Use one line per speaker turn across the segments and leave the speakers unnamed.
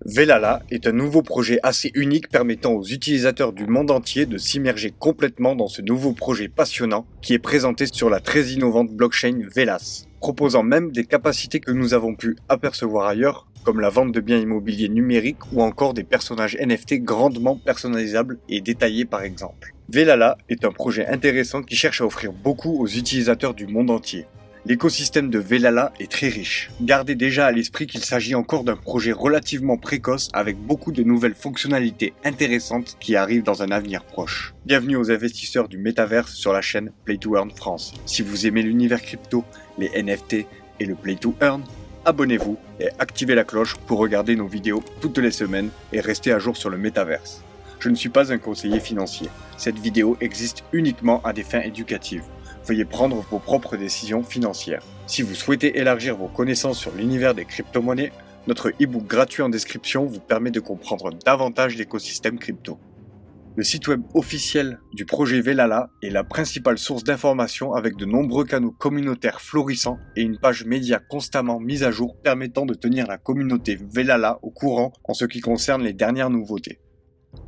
Velala est un nouveau projet assez unique permettant aux utilisateurs du monde entier de s'immerger complètement dans ce nouveau projet passionnant qui est présenté sur la très innovante blockchain Velas, proposant même des capacités que nous avons pu apercevoir ailleurs, comme la vente de biens immobiliers numériques ou encore des personnages NFT grandement personnalisables et détaillés par exemple. Velala est un projet intéressant qui cherche à offrir beaucoup aux utilisateurs du monde entier. L'écosystème de Velala est très riche. Gardez déjà à l'esprit qu'il s'agit encore d'un projet relativement précoce avec beaucoup de nouvelles fonctionnalités intéressantes qui arrivent dans un avenir proche. Bienvenue aux investisseurs du Metaverse sur la chaîne Play to Earn France. Si vous aimez l'univers crypto, les NFT et le Play to Earn, abonnez-vous et activez la cloche pour regarder nos vidéos toutes les semaines et rester à jour sur le Metaverse. Je ne suis pas un conseiller financier. Cette vidéo existe uniquement à des fins éducatives. Veuillez prendre vos propres décisions financières. Si vous souhaitez élargir vos connaissances sur l'univers des crypto-monnaies, notre e-book gratuit en description vous permet de comprendre davantage l'écosystème crypto. Le site web officiel du projet Velala est la principale source d'information avec de nombreux canaux communautaires florissants et une page média constamment mise à jour permettant de tenir la communauté Velala au courant en ce qui concerne les dernières nouveautés.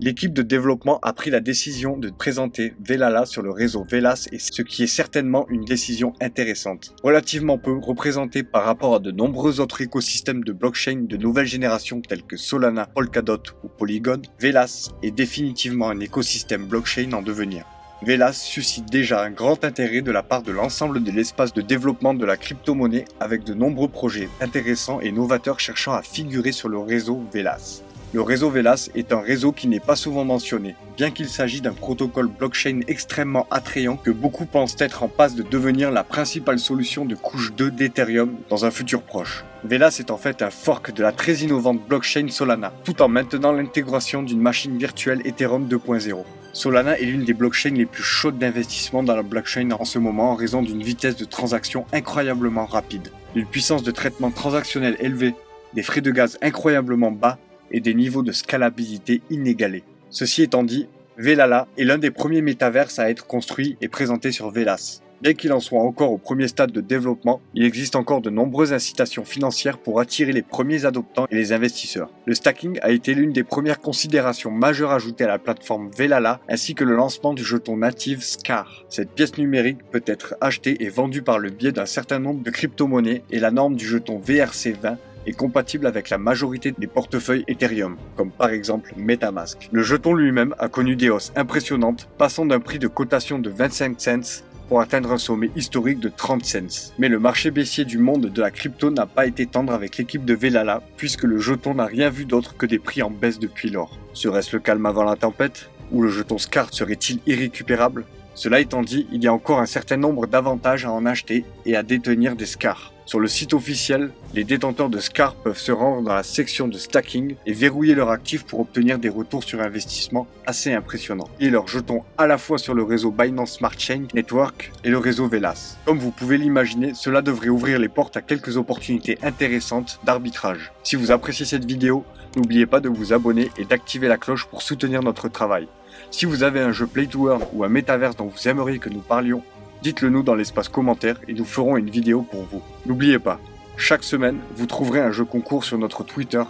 L'équipe de développement a pris la décision de présenter Velala sur le réseau Velas, et ce qui est certainement une décision intéressante. Relativement peu représentée par rapport à de nombreux autres écosystèmes de blockchain de nouvelle génération tels que Solana, Polkadot ou Polygon, Velas est définitivement un écosystème blockchain en devenir. Velas suscite déjà un grand intérêt de la part de l'ensemble de l'espace de développement de la crypto-monnaie avec de nombreux projets intéressants et novateurs cherchant à figurer sur le réseau Velas. Le réseau Velas est un réseau qui n'est pas souvent mentionné, bien qu'il s'agisse d'un protocole blockchain extrêmement attrayant que beaucoup pensent être en passe de devenir la principale solution de couche 2 d'Ethereum dans un futur proche. Velas est en fait un fork de la très innovante blockchain Solana, tout en maintenant l'intégration d'une machine virtuelle Ethereum 2.0. Solana est l'une des blockchains les plus chaudes d'investissement dans la blockchain en ce moment en raison d'une vitesse de transaction incroyablement rapide, d'une puissance de traitement transactionnel élevée, des frais de gaz incroyablement bas et des niveaux de scalabilité inégalés. Ceci étant dit, Velala est l'un des premiers métaverses à être construit et présenté sur Velas. Bien qu'il en soit encore au premier stade de développement, il existe encore de nombreuses incitations financières pour attirer les premiers adoptants et les investisseurs. Le stacking a été l'une des premières considérations majeures ajoutées à la plateforme Velala, ainsi que le lancement du jeton native SCAR. Cette pièce numérique peut être achetée et vendue par le biais d'un certain nombre de crypto-monnaies et la norme du jeton VRC20 est compatible avec la majorité des portefeuilles Ethereum, comme par exemple MetaMask. Le jeton lui-même a connu des hausses impressionnantes, passant d'un prix de cotation de 25 cents pour atteindre un sommet historique de 30 cents. Mais le marché baissier du monde de la crypto n'a pas été tendre avec l'équipe de Velala, puisque le jeton n'a rien vu d'autre que des prix en baisse depuis lors. Serait-ce le calme avant la tempête? Ou le jeton SCAR serait-il irrécupérable? Cela étant dit, il y a encore un certain nombre d'avantages à en acheter et à détenir des SCAR. Sur le site officiel, les détenteurs de SCAR peuvent se rendre dans la section de stacking et verrouiller leur actif pour obtenir des retours sur investissement assez impressionnants. Et leurs jetons à la fois sur le réseau Binance Smart Chain Network et le réseau Velas. Comme vous pouvez l'imaginer, cela devrait ouvrir les portes à quelques opportunités intéressantes d'arbitrage. Si vous appréciez cette vidéo, n'oubliez pas de vous abonner et d'activer la cloche pour soutenir notre travail. Si vous avez un jeu Play to Earn ou un Metaverse dont vous aimeriez que nous parlions, dites-le nous dans l'espace commentaire et nous ferons une vidéo pour vous. N'oubliez pas, chaque semaine, vous trouverez un jeu concours sur notre Twitter,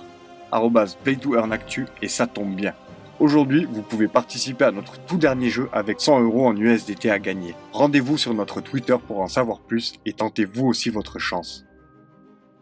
@playtoearnactu, et ça tombe bien. Aujourd'hui, vous pouvez participer à notre tout dernier jeu avec 100 € en USDT à gagner. Rendez-vous sur notre Twitter pour en savoir plus et tentez vous aussi votre chance.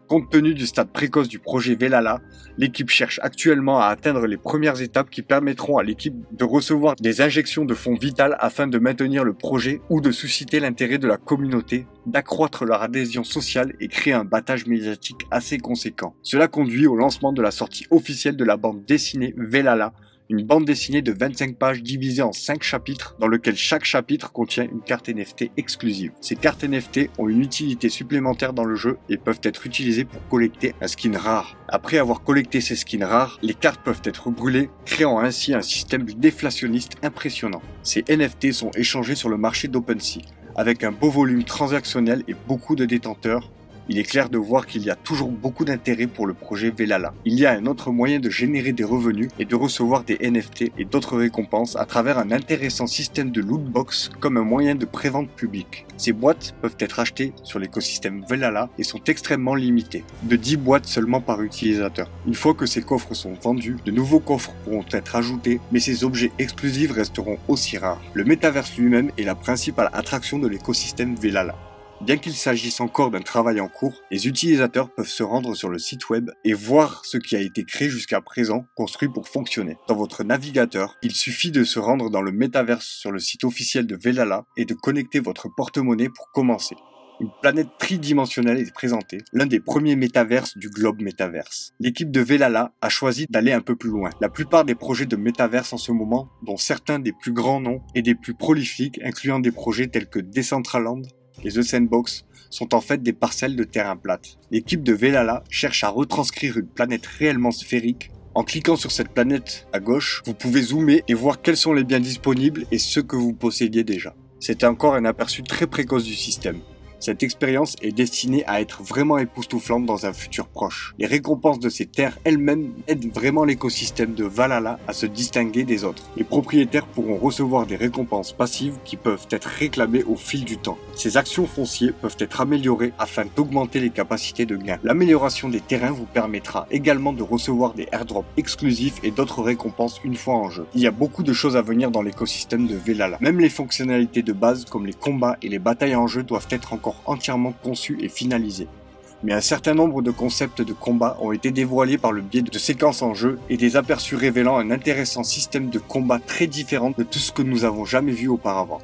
Compte tenu du stade précoce du projet Velala, l'équipe cherche actuellement à atteindre les premières étapes qui permettront à l'équipe de recevoir des injections de fonds vitales afin de maintenir le projet ou de susciter l'intérêt de la communauté, d'accroître leur adhésion sociale et créer un battage médiatique assez conséquent. Cela conduit au lancement de la sortie officielle de la bande dessinée Velala, une bande dessinée de 25 pages divisée en 5 chapitres dans lequel chaque chapitre contient une carte NFT exclusive. Ces cartes NFT ont une utilité supplémentaire dans le jeu et peuvent être utilisées pour collecter un skin rare. Après avoir collecté ces skins rares, les cartes peuvent être brûlées, créant ainsi un système déflationniste impressionnant. Ces NFT sont échangés sur le marché d'OpenSea, avec un beau volume transactionnel et beaucoup de détenteurs, Il est clair de voir qu'il y a toujours beaucoup d'intérêt pour le projet Velala. Il y a un autre moyen de générer des revenus et de recevoir des NFT et d'autres récompenses à travers un intéressant système de lootbox comme un moyen de prévente publique. Ces boîtes peuvent être achetées sur l'écosystème Velala et sont extrêmement limitées, de 10 boîtes seulement par utilisateur. Une fois que ces coffres sont vendus, de nouveaux coffres pourront être ajoutés, mais ces objets exclusifs resteront aussi rares. Le métaverse lui-même est la principale attraction de l'écosystème Velala. Bien qu'il s'agisse encore d'un travail en cours, les utilisateurs peuvent se rendre sur le site web et voir ce qui a été créé jusqu'à présent, construit pour fonctionner. Dans votre navigateur, il suffit de se rendre dans le métaverse sur le site officiel de Velala et de connecter votre porte-monnaie pour commencer. Une planète tridimensionnelle est présentée, l'un des premiers métaverses du globe métaverse. L'équipe de Velala a choisi d'aller un peu plus loin. La plupart des projets de métaverse en ce moment, dont certains des plus grands noms et des plus prolifiques, incluant des projets tels que Decentraland et The Sandbox, sont en fait des parcelles de terrain plate. L'équipe de Velala cherche à retranscrire une planète réellement sphérique. En cliquant sur cette planète à gauche, vous pouvez zoomer et voir quels sont les biens disponibles et ceux que vous possédiez déjà. C'était encore un aperçu très précoce du système. Cette expérience est destinée à être vraiment époustouflante dans un futur proche. Les récompenses de ces terres elles-mêmes aident vraiment l'écosystème de Velala à se distinguer des autres. Les propriétaires pourront recevoir des récompenses passives qui peuvent être réclamées au fil du temps. Ces actions foncières peuvent être améliorées afin d'augmenter les capacités de gain. L'amélioration des terrains vous permettra également de recevoir des airdrops exclusifs et d'autres récompenses une fois en jeu. Il y a beaucoup de choses à venir dans l'écosystème de Velala. Même les fonctionnalités de base comme les combats et les batailles en jeu doivent être encore entièrement conçu et finalisé. Mais un certain nombre de concepts de combat ont été dévoilés par le biais de séquences en jeu et des aperçus révélant un intéressant système de combat très différent de tout ce que nous avons jamais vu auparavant.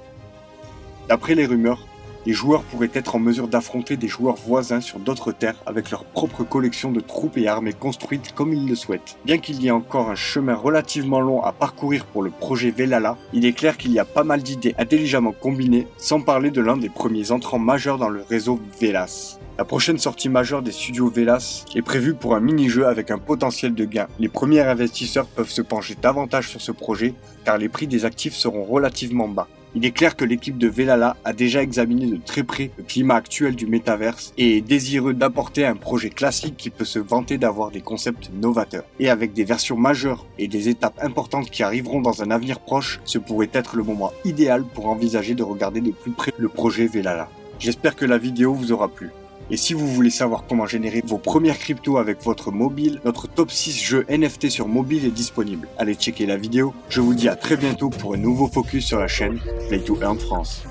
D'après les rumeurs, les joueurs pourraient être en mesure d'affronter des joueurs voisins sur d'autres terres avec leur propre collection de troupes et armées construites comme ils le souhaitent. Bien qu'il y ait encore un chemin relativement long à parcourir pour le projet Velala, il est clair qu'il y a pas mal d'idées intelligemment combinées, sans parler de l'un des premiers entrants majeurs dans le réseau Velas. La prochaine sortie majeure des studios Velas est prévue pour un mini-jeu avec un potentiel de gain. Les premiers investisseurs peuvent se pencher davantage sur ce projet car les prix des actifs seront relativement bas. Il est clair que l'équipe de Velala a déjà examiné de très près le climat actuel du métaverse et est désireux d'apporter un projet classique qui peut se vanter d'avoir des concepts novateurs. Et avec des versions majeures et des étapes importantes qui arriveront dans un avenir proche, ce pourrait être le moment idéal pour envisager de regarder de plus près le projet Velala. J'espère que la vidéo vous aura plu. Et si vous voulez savoir comment générer vos premières cryptos avec votre mobile, notre top 6 jeux NFT sur mobile est disponible. Allez checker la vidéo. Je vous dis à très bientôt pour un nouveau focus sur la chaîne Play to Earn France.